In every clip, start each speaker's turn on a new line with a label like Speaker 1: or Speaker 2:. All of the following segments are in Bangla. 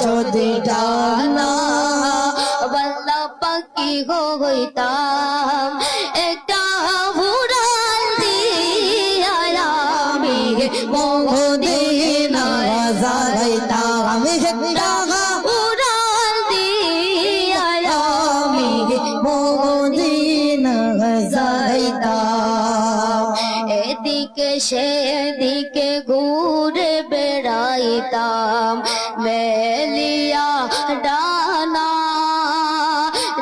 Speaker 1: যদি ডানা বল্লা পাখি হইতাম একটা উড়াল দিয়া আমি মদিনায় যাইতাম একটা উড়াল দিয়া আমি মদিনায় যাইতাম এদিকে সেদিকে ঘুরে বেড়াইতাম মেলিয়া ডানা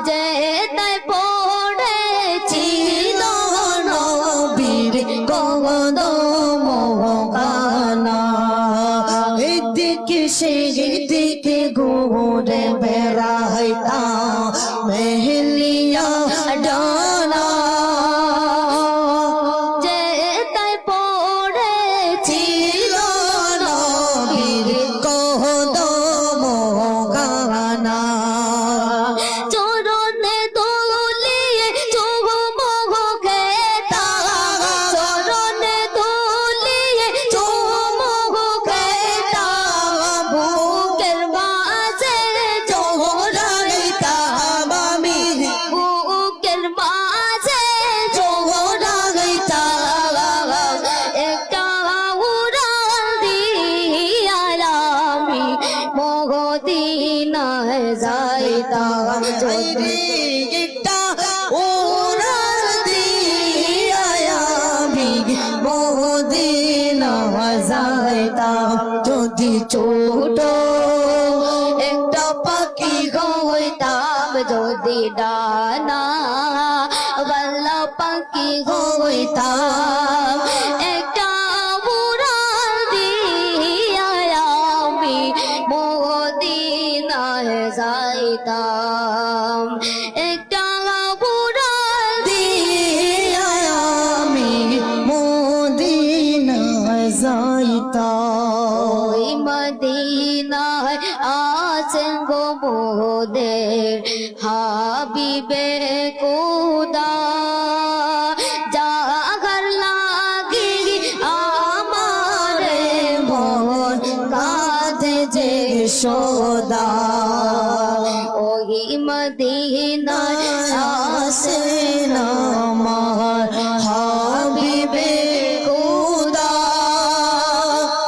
Speaker 1: যে তাই পড়েছিল নবীর কদম খানা এদিকে সেদিকে ঘুরে বেড়াইতাম মেলিয়া ডানা মদিনায় যাইতাম যদি একটা উড়াল দিয়া আমি মদিনায় যাইতাম যদি ছোট একটা পাখি হইতাম যদি ডানা বল্লা পাখি হইতাম একটা উড়াল দিয়া আমি মদিনায় যাইতাম একটা উড়াল দিয়া আমি মদিনায় যাইতাম ওই মদিনায় আছেন গো মোদের হাবিবে খোদা যাহার লাগি আমার মন কাঁদে যে সদা ওই মদিনায় আসেন আমার হাবিবে খোদা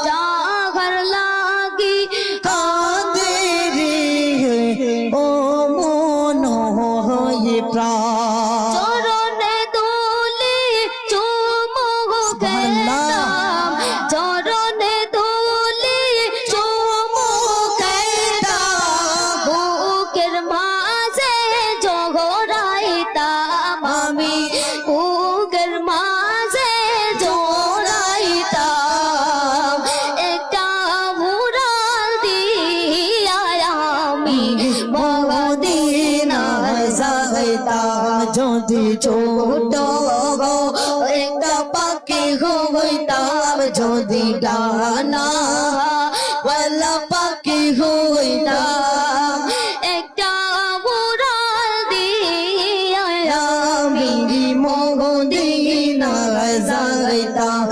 Speaker 1: যাহার লাগি কাঁদে রে ও মন হয়ে প্রাণ চরণে দুলি চুমু খেলাম চরণে দুলি চুমু খেলাম বুকের মাঝে জোড়াইতাম আমি বুকের মাঝে জোড়াইতাম একটা উড়াল দিয়া আমি মদিনায় যাইতাম যদি ছোট একটা পাখি হইতাম যদি ডানা ওয়ালা পাখি হইতাম একটা উড়াল দিয়া আমি মদিনায় যাইতাম